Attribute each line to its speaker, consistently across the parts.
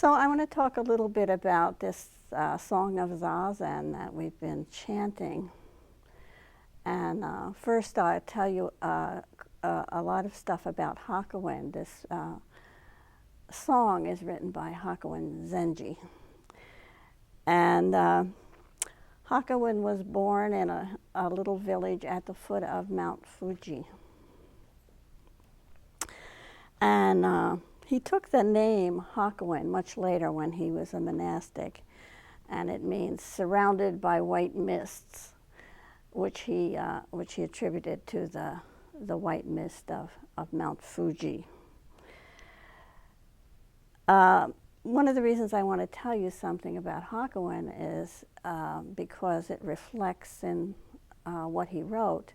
Speaker 1: So I want to talk a little bit about this song of Zazen that we've been chanting. And first I'll tell you a lot of stuff about Hakuin. This song is written by Hakuin Zenji. And Hakuin was born in a little village at the foot of Mount Fuji. And he took the name Hakuin much later when he was a monastic, and it means surrounded by white mists, which he attributed to the white mist of Mount Fuji. One of the reasons I want to tell you something about Hakuin is because it reflects in what he wrote.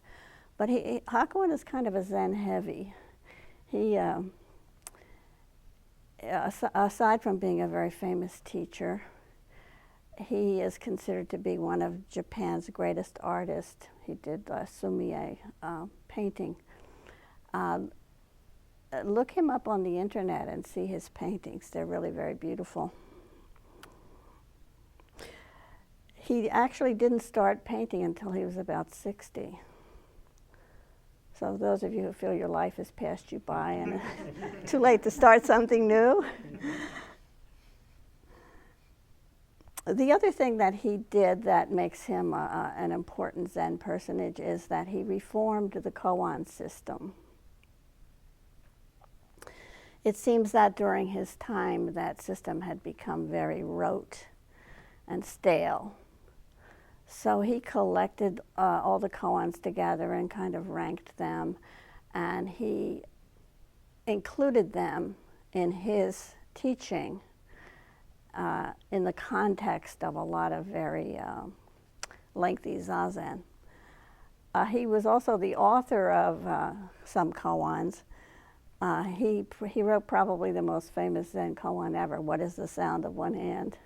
Speaker 1: But Hakuin is kind of a Zen heavy. He, aside from being a very famous teacher, he is considered to be one of Japan's greatest artists. He did sumie painting. Look him up on the internet and see his paintings. They're really very beautiful. He actually didn't start painting until he was about 60. So those of you who feel your life has passed you by and too late to start something new. The other thing that he did that makes him an important Zen personage is that he reformed the koan system. It seems that during his time that system had become very rote and stale. So he collected all the koans together and kind of ranked them, and he included them in his teaching in the context of a lot of very lengthy Zazen. He was also the author of some koans. He wrote probably the most famous Zen koan ever, What is the Sound of One Hand?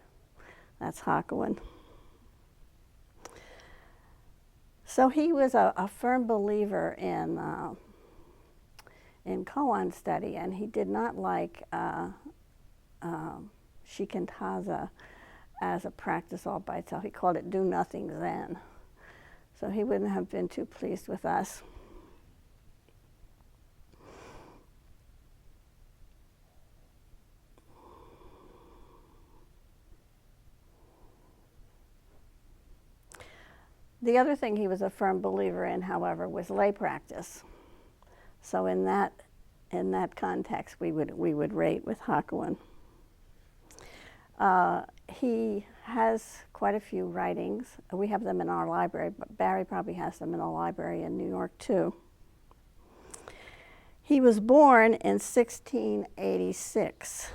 Speaker 1: That's Hakuin. So he was a firm believer in koan study, and he did not like shikantaza as a practice all by itself. He called it do-nothing Zen. So he wouldn't have been too pleased with us. The other thing he was a firm believer in, however, was lay practice. So in that context, we would rate with Hakuin. He has quite a few writings. We have them in our library, but Barry probably has them in a library in New York too. He was born in 1686,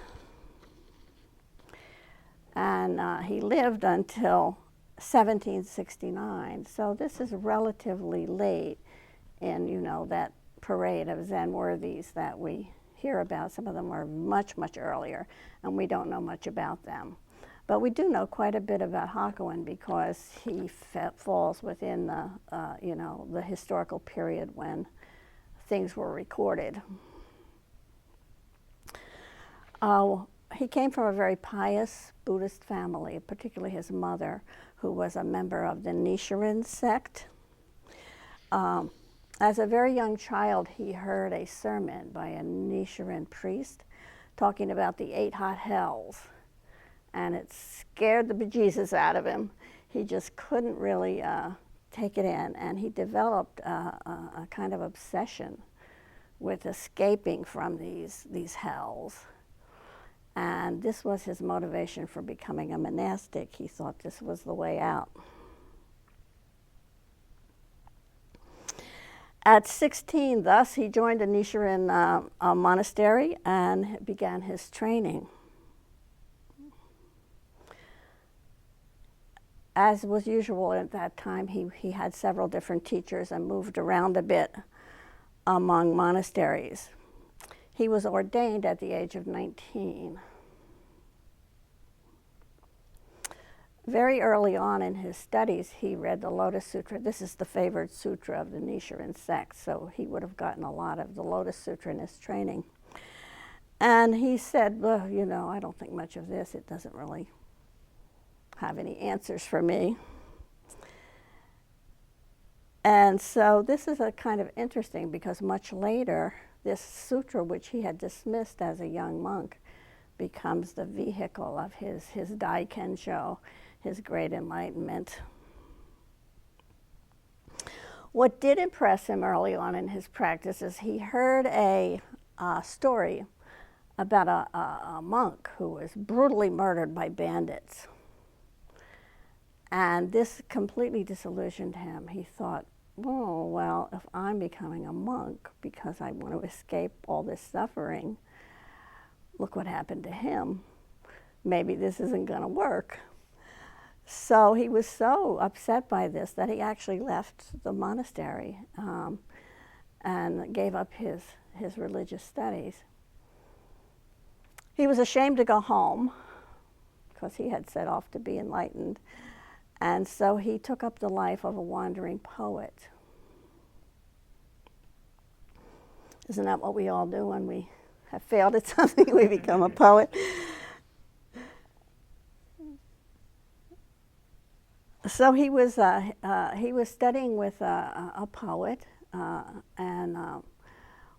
Speaker 1: and he lived until 1769. So this is relatively late in, that parade of Zen worthies that we hear about. Some of them are much, much earlier, and we don't know much about them. But we do know quite a bit about Hakuin because he falls within the historical period when things were recorded. He came from a very pious Buddhist family, particularly his mother, who was a member of the Nichiren sect. As a very young child, he heard a sermon by a Nichiren priest talking about the 8 hot hells, and it scared the bejesus out of him. He just couldn't really take it in, and he developed a kind of obsession with escaping from these hells. And this was his motivation for becoming a monastic. He thought this was the way out. At 16, thus, he joined a Nichiren monastery and began his training. As was usual at that time, he had several different teachers and moved around a bit among monasteries. He was ordained at the age of 19. Very early on in his studies, he read the Lotus Sutra. This is the favored sutra of the Nichiren sect, so he would have gotten a lot of the Lotus Sutra in his training. And he said, well, you know, I don't think much of this. It doesn't really have any answers for me. And so this is a kind of interesting, because much later, this sutra, which he had dismissed as a young monk, becomes the vehicle of his Daikensho, his great enlightenment. What did impress him early on in his practice is he heard a story about a monk who was brutally murdered by bandits. And this completely disillusioned him. He thought, oh, well, if I'm becoming a monk because I want to escape all this suffering, look what happened to him. Maybe this isn't going to work. So he was so upset by this that he actually left the monastery and gave up his religious studies. He was ashamed to go home because he had set off to be enlightened. And so he took up the life of a wandering poet. Isn't that what we all do when we have failed at something? We become a poet. So he was studying with a poet, and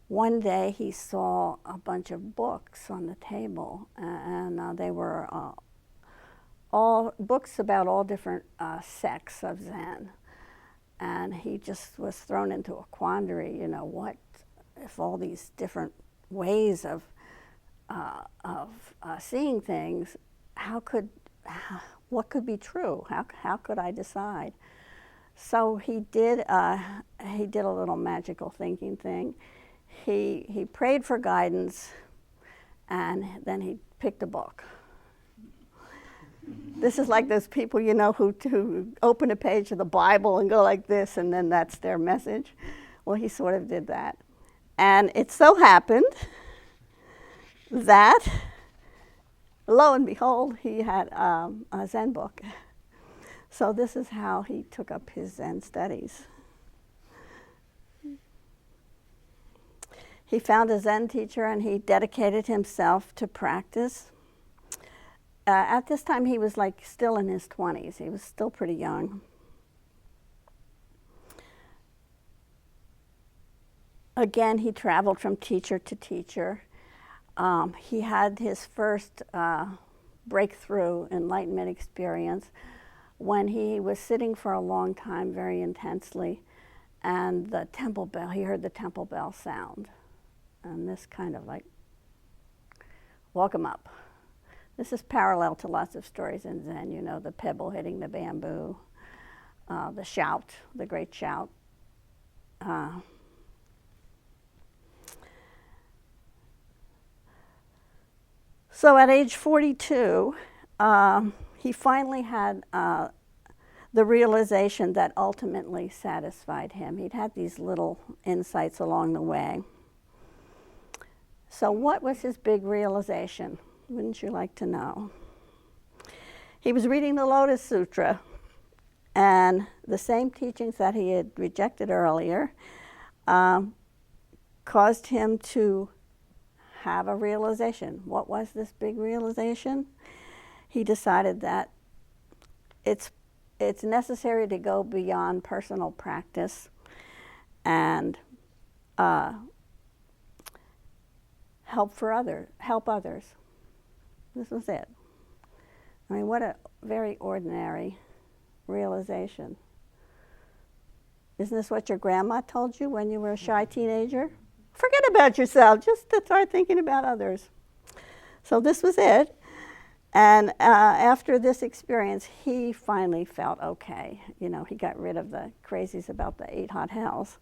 Speaker 1: one day he saw a bunch of books on the table, and they were all books about all different sects of Zen. And he just was thrown into a quandary, you know, what if all these different ways of seeing things, what could be true? How could I decide? So he did a little magical thinking thing. He prayed for guidance, and then he picked a book. This is like those people, you know, who open a page of the Bible and go like this, and then that's their message. Well, he sort of did that. And it so happened that, lo and behold, he had a Zen book. So this is how he took up his Zen studies. He found a Zen teacher, and he dedicated himself to practice. At this time, he was like still in his 20s. He was still pretty young. Again, he traveled from teacher to teacher. He had his first breakthrough enlightenment experience when he was sitting for a long time very intensely, and the temple bell, he heard the temple bell sound. And this kind of like woke him up. This is parallel to lots of stories in Zen, you know, the pebble hitting the bamboo, the shout, the great shout. So at age 42, he finally had the realization that ultimately satisfied him. He'd had these little insights along the way. So what was his big realization? Wouldn't you like to know? He was reading the Lotus Sutra, and the same teachings that he had rejected earlier caused him to have a realization. What was this big realization? He decided that it's necessary to go beyond personal practice and help others. This was it. I mean, what a very ordinary realization. Isn't this what your grandma told you when you were a shy teenager? Forget about yourself, just to start thinking about others. So this was it. And after this experience, he finally felt okay. You know, he got rid of the crazies about the 8 hot hells.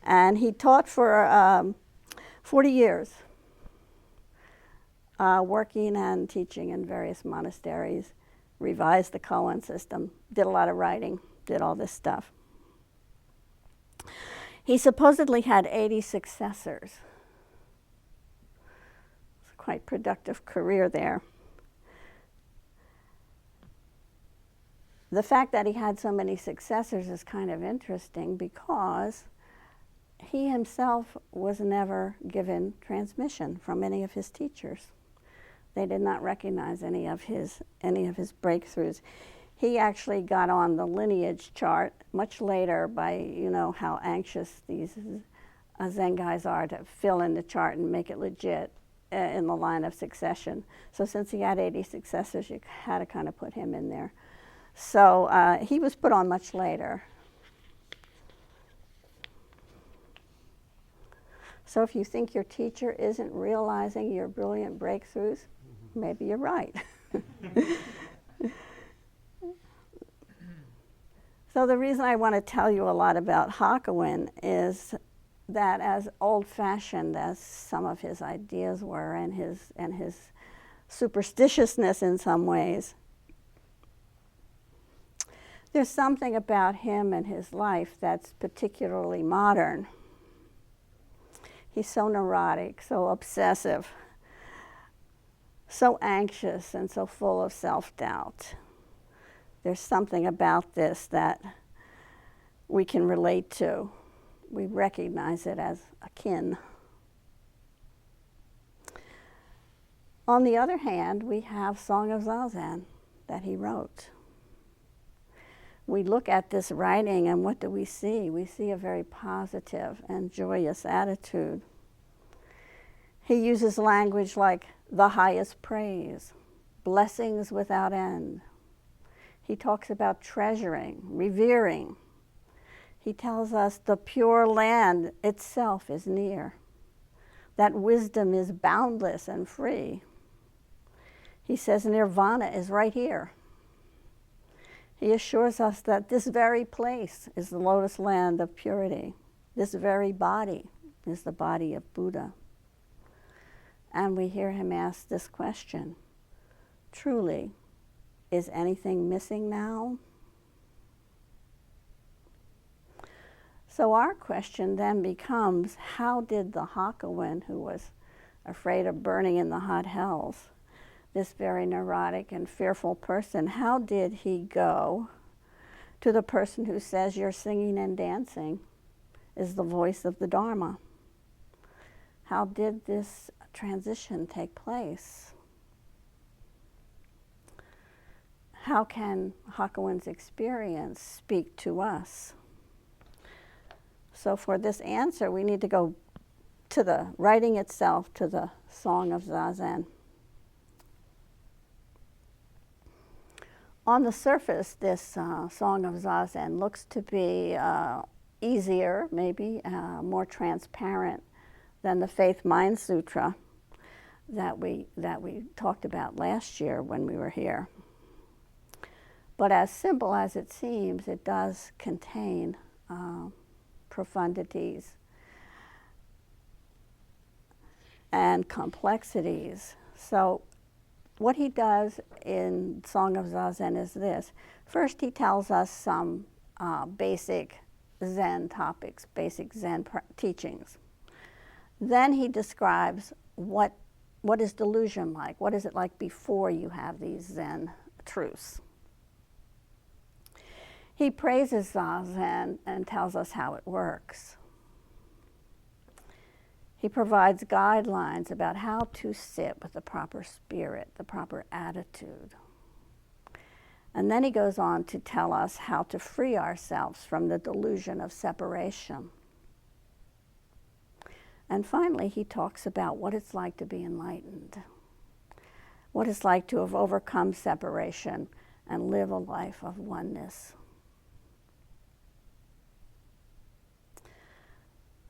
Speaker 1: And he taught for 40 years. Working and teaching in various monasteries, revised the koan system, did a lot of writing, did all this stuff. He supposedly had 80 successors. It's a quite productive career there. The fact that he had so many successors is kind of interesting because he himself was never given transmission from any of his teachers. They did not recognize any of his breakthroughs. He actually got on the lineage chart much later by, you know, how anxious these Zen guys are to fill in the chart and make it legit in the line of succession. So since he had 80 successors, you had to kind of put him in there. So he was put on much later. So if you think your teacher isn't realizing your brilliant breakthroughs, maybe you're right. So the reason I want to tell you a lot about Hakuin is that, as old-fashioned as some of his ideas were, and his superstitiousness in some ways, there's something about him and his life that's particularly modern. He's so neurotic, so obsessive, so anxious, and so full of self-doubt. There's something about this that we can relate to. We recognize it as akin. On the other hand, we have Song of Zazen that he wrote. We look at this writing and what do we see? We see a very positive and joyous attitude. He uses language like the highest praise, blessings without end. He talks about treasuring, revering. He tells us the pure land itself is near, that wisdom is boundless and free. He says nirvana is right here. He assures us that this very place is the lotus land of purity. This very body is the body of Buddha. And we hear him ask this question, truly, is anything missing now? So our question then becomes, how did the Hakuin, who was afraid of burning in the hot hells, this very neurotic and fearful person, how did he go to the person who says your singing and dancing is the voice of the Dharma? How did this transition take place? How can Hakuin's experience speak to us? So for this answer, we need to go to the writing itself, to the Song of Zazen. On the surface, this Song of Zazen looks to be easier, maybe more transparent than the Faith Mind Sutra that we talked about last year when we were here. But as simple as it seems, it does contain profundities and complexities. So what he does in Song of Zazen is this. First, he tells us some basic Zen topics, basic Zen teachings. Then he describes what is delusion like? What is it like before you have these Zen truths? He praises Zazen and tells us how it works. He provides guidelines about how to sit with the proper spirit, the proper attitude. And then he goes on to tell us how to free ourselves from the delusion of separation. And finally, he talks about what it's like to be enlightened, what it's like to have overcome separation and live a life of oneness.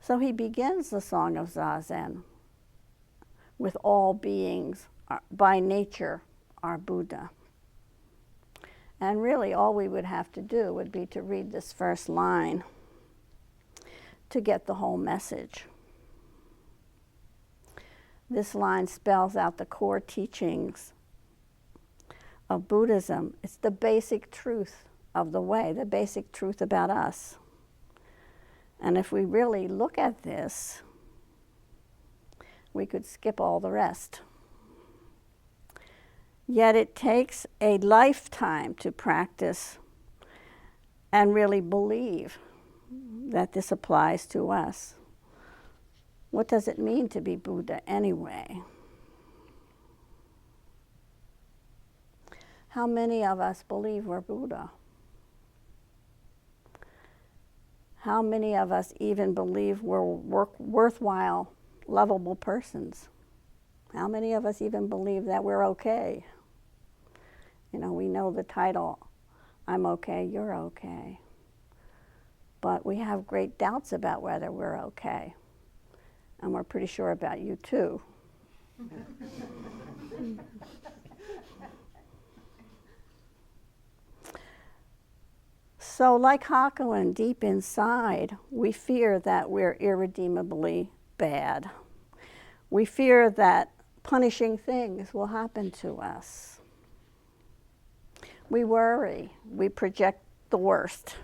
Speaker 1: So he begins the Song of Zazen with all beings by nature are Buddha. And really all we would have to do would be to read this first line to get the whole message. This line spells out the core teachings of Buddhism. It's the basic truth of the way, the basic truth about us. And if we really look at this, we could skip all the rest. Yet it takes a lifetime to practice and really believe that this applies to us. What does it mean to be Buddha anyway? How many of us believe we're Buddha? How many of us even believe we're worthwhile, lovable persons? How many of us even believe that we're okay? You know, we know the title, I'm okay, you're okay. But we have great doubts about whether we're okay. And we're pretty sure about you too. So like Hakuin, deep inside, we fear that we're irredeemably bad. We fear that punishing things will happen to us. We worry. We project the worst.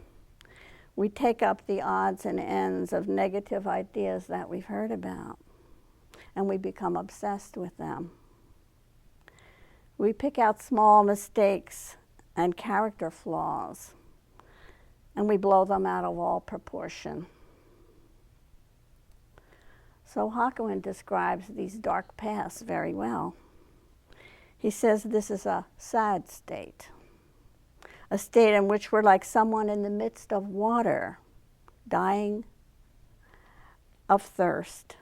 Speaker 1: We take up the odds and ends of negative ideas that we've heard about, and we become obsessed with them. We pick out small mistakes and character flaws, and we blow them out of all proportion. So Hakuin describes these dark paths very well. He says this is a sad state, a state in which we're like someone in the midst of water, dying of thirst.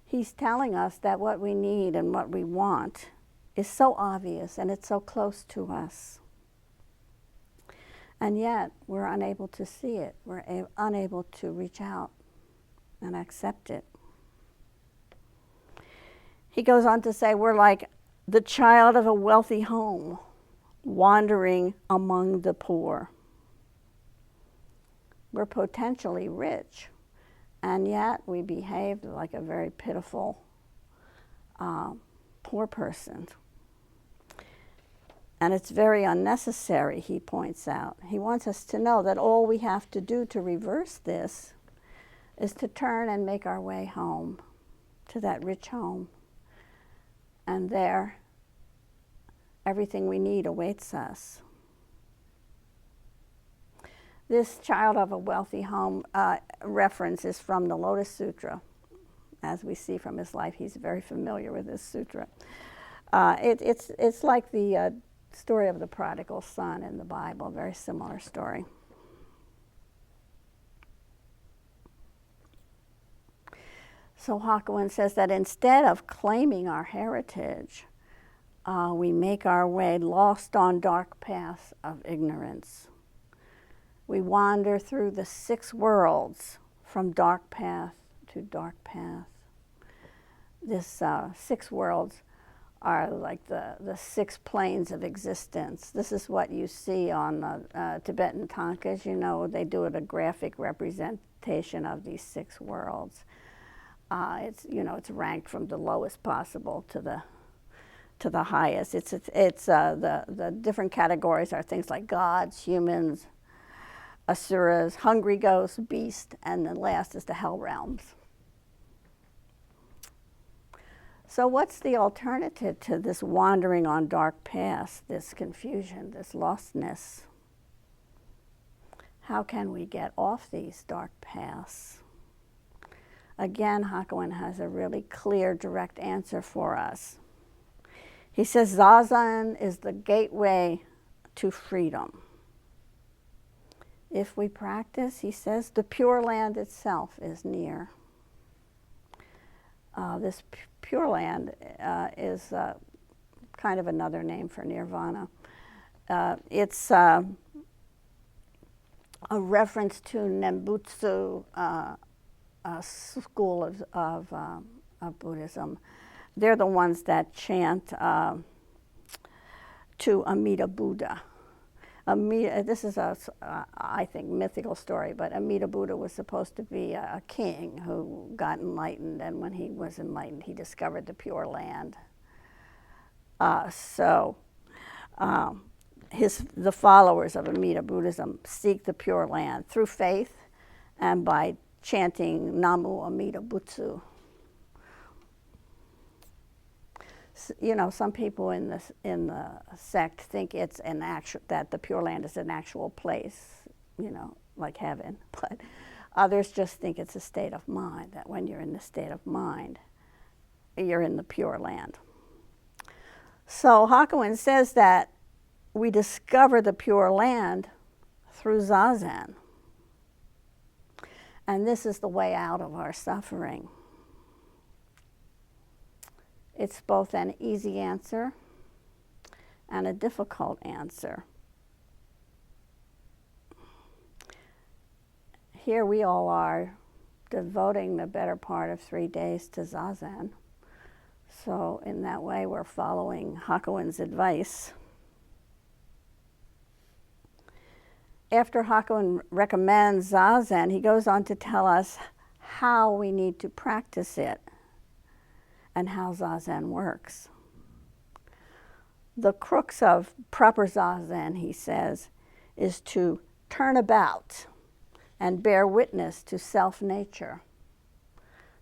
Speaker 1: He's telling us that what we need and what we want is so obvious and it's so close to us. And yet we're unable to see it. We're unable to reach out and accept it. He goes on to say we're like the child of a wealthy home, wandering among the poor. We're potentially rich, and yet we behave like a very pitiful, poor person. And it's very unnecessary, he points out. He wants us to know that all we have to do to reverse this is to turn and make our way home, to that rich home. And there, everything we need awaits us. This child of a wealthy home reference is from the Lotus Sutra. As we see from his life, he's very familiar with this sutra. It's like the story of the prodigal son in the Bible, very similar story. So Hakuin says that instead of claiming our heritage, we make our way lost on dark paths of ignorance. We wander through the 6 worlds from dark path to dark path. This 6 worlds are like the 6 planes of existence. This is what you see on the Tibetan tankas. You know, they do it a graphic representation of these 6 worlds. It's ranked from the lowest possible to the highest. The different categories are things like gods, humans, asuras, hungry ghosts, beasts, and the last is the hell realms. So what's the alternative to this wandering on dark paths, this confusion, this lostness? How can we get off these dark paths? Again, Hakuin has a really clear, direct answer for us. He says Zazen is the gateway to freedom. If we practice, he says, the Pure Land itself is near. This Pure Land is kind of another name for nirvana. It's a reference to Nembutsu school of Buddhism. They're the ones that chant to Amida Buddha. This is I think, mythical story, but Amida Buddha was supposed to be a king who got enlightened, and when he was enlightened, he discovered the Pure Land. The followers of Amida Buddhism seek the Pure Land through faith and by chanting Namu Amida Butsu. You know, some people in the sect think it's that the Pure Land is an actual place, you know, like heaven. But Others just think it's a state of mind, that when you're in the state of mind, you're in the Pure Land. So Hakuin says that we discover the Pure Land through Zazen. And this is the way out of our suffering. It's both an easy answer and a difficult answer. Here we all are devoting the better part of 3 days to Zazen. So in that way, we're following Hakuin's advice. After Hakuin recommends Zazen, he goes on to tell us how we need to practice it and how Zazen works. The crux of proper Zazen, he says, is to turn about and bear witness to self-nature.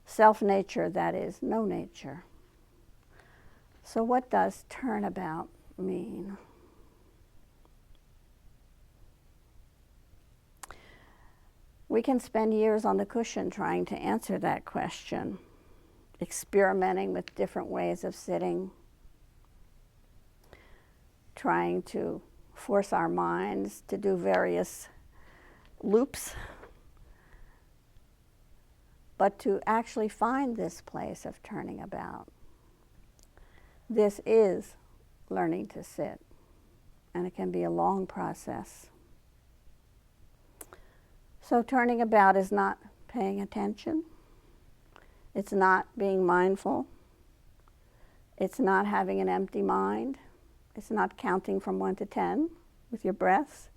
Speaker 1: Self-nature that is no nature. So what does turnabout mean? We can spend years on the cushion trying to answer that question, experimenting with different ways of sitting, trying to force our minds to do various loops, but to actually find this place of turning about. This is learning to sit, and it can be a long process. So turning about is not paying attention. It's not being mindful. It's not having an empty mind. It's not counting from 1 to 10 with your breaths.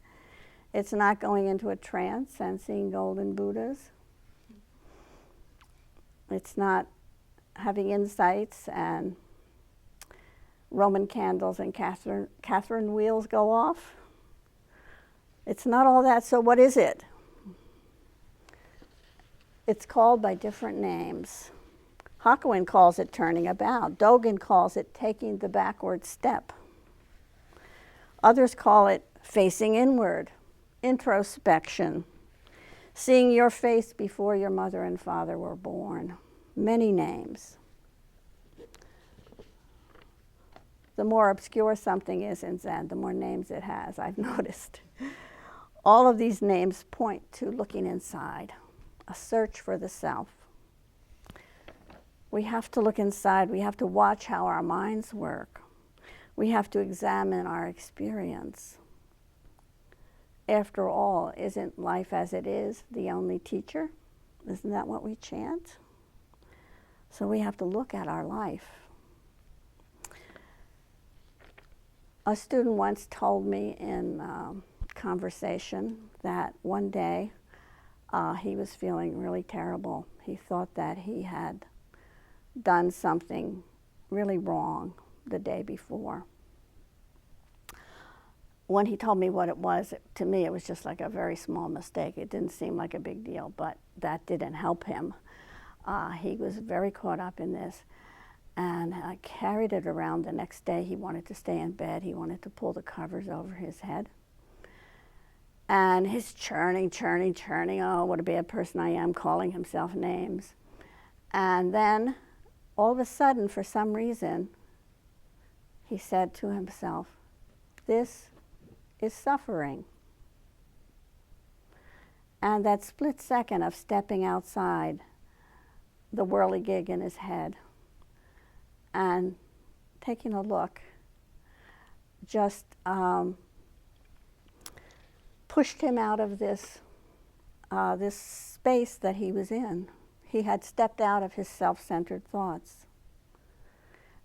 Speaker 1: It's not going into a trance and seeing golden Buddhas. It's not having insights and Roman candles and Catherine wheels go off. It's not all that, so what is it? It's called by different names. Hakuin calls it turning about. Dogen calls it taking the backward step. Others call it facing inward, introspection, seeing your face before your mother and father were born. Many names. The more obscure something is in Zen, the more names it has, I've noticed. All of these names point to looking inside, a search for the self. We have to look inside. We have to watch how our minds work. We have to examine our experience. After all, isn't life as it is the only teacher? Isn't that what we chant? So we have to look at our life. A student once told me in conversation that one day he was feeling really terrible. He thought that he had done something really wrong the day before. When he told me what it was, to me it was just like a very small mistake. It didn't seem like a big deal, but that didn't help him. He was very caught up in this, and I carried it around the next day. He wanted to stay in bed. He wanted to pull the covers over his head. And he's churning, oh, what a bad person I am, calling himself names. And then, all of a sudden, for some reason, he said to himself, this is suffering. And that split second of stepping outside the whirligig in his head and taking a look just pushed him out of this space that he was in. He had stepped out of his self-centered thoughts.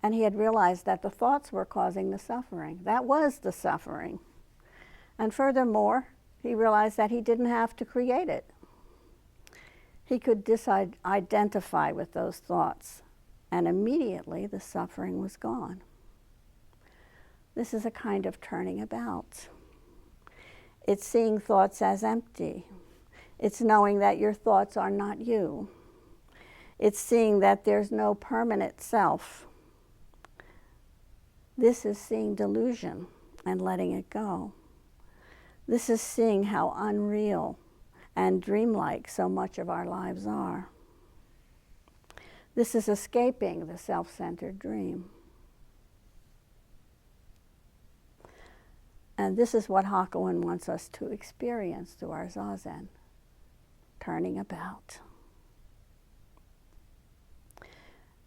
Speaker 1: And he had realized that the thoughts were causing the suffering. That was the suffering. And furthermore, he realized that he didn't have to create it. He could identify with those thoughts, and immediately the suffering was gone. This is a kind of turning about. It's seeing thoughts as empty. It's knowing that your thoughts are not you. It's seeing that there's no permanent self. This is seeing delusion and letting it go. This is seeing how unreal and dreamlike so much of our lives are. This is escaping the self-centered dream. And this is what Hakuin wants us to experience through our Zazen, turning about.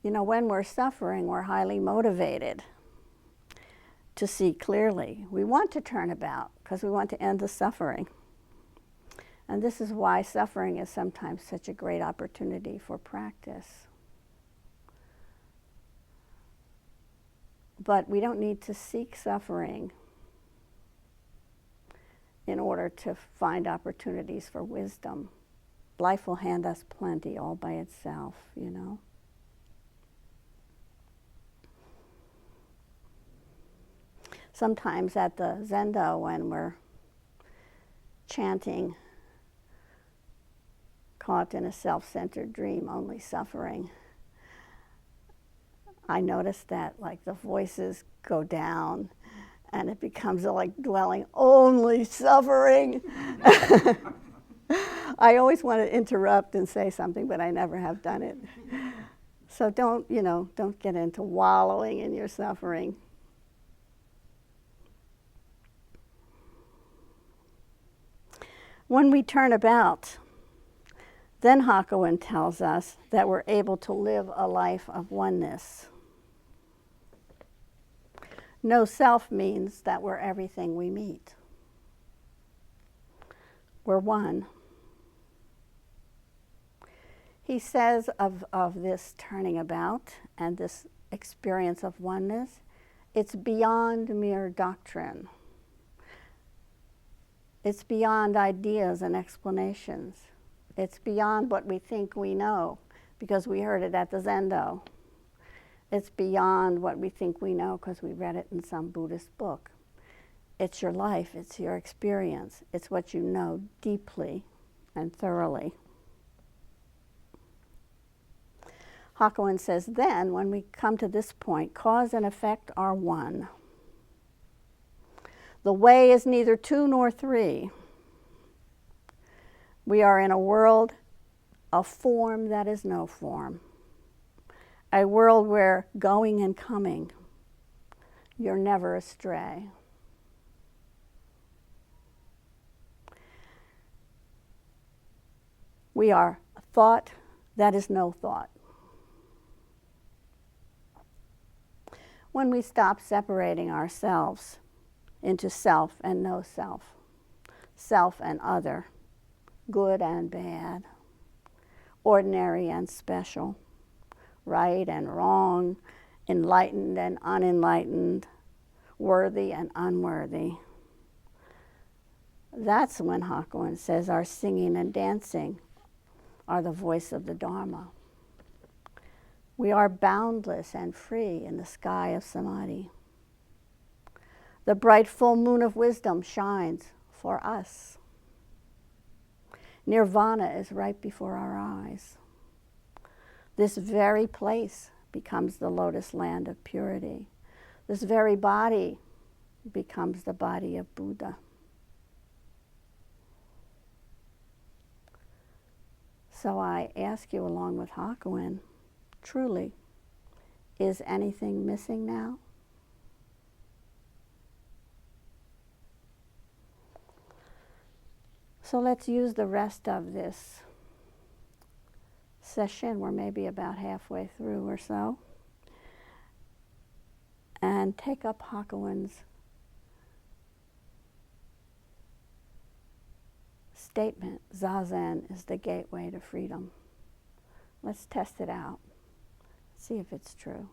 Speaker 1: You know, when we're suffering, we're highly motivated to see clearly. We want to turn about because we want to end the suffering. And this is why suffering is sometimes such a great opportunity for practice. But we don't need to seek suffering in order to find opportunities for wisdom. Life will hand us plenty all by itself, you know. Sometimes at the Zendo, when we're chanting, caught in a self-centered dream, only suffering, I notice that like the voices go down and it becomes like dwelling, only suffering. I always want to interrupt and say something, but I never have done it. So don't get into wallowing in your suffering. When we turn about, then Hakuin tells us that we're able to live a life of oneness. No self means that we're everything we meet. We're one. He says of this turning about and this experience of oneness, it's beyond mere doctrine. It's beyond ideas and explanations. It's beyond what we think we know because we heard it at the Zendo. It's beyond what we think we know because we read it in some Buddhist book. It's your life, it's your experience, it's what you know deeply and thoroughly. Hakuin says, then, when we come to this point, cause and effect are one. The way is neither two nor three. We are in a world of form that is no form. A world where going and coming, you're never astray. We are a thought that is no thought. When we stop separating ourselves into self and no self, self and other, good and bad, ordinary and special, right and wrong, enlightened and unenlightened, worthy and unworthy. That's when Hakuin says our singing and dancing are the voice of the Dharma. We are boundless and free in the sky of samadhi. The bright full moon of wisdom shines for us. Nirvana is right before our eyes. This very place becomes the lotus land of purity. This very body becomes the body of Buddha. So I ask you, along with Hakuin, truly, is anything missing now? So let's use the rest of this session, we're maybe about halfway through or so, and take up Hakuin's statement, Zazen is the gateway to freedom. Let's test it out, see if it's true.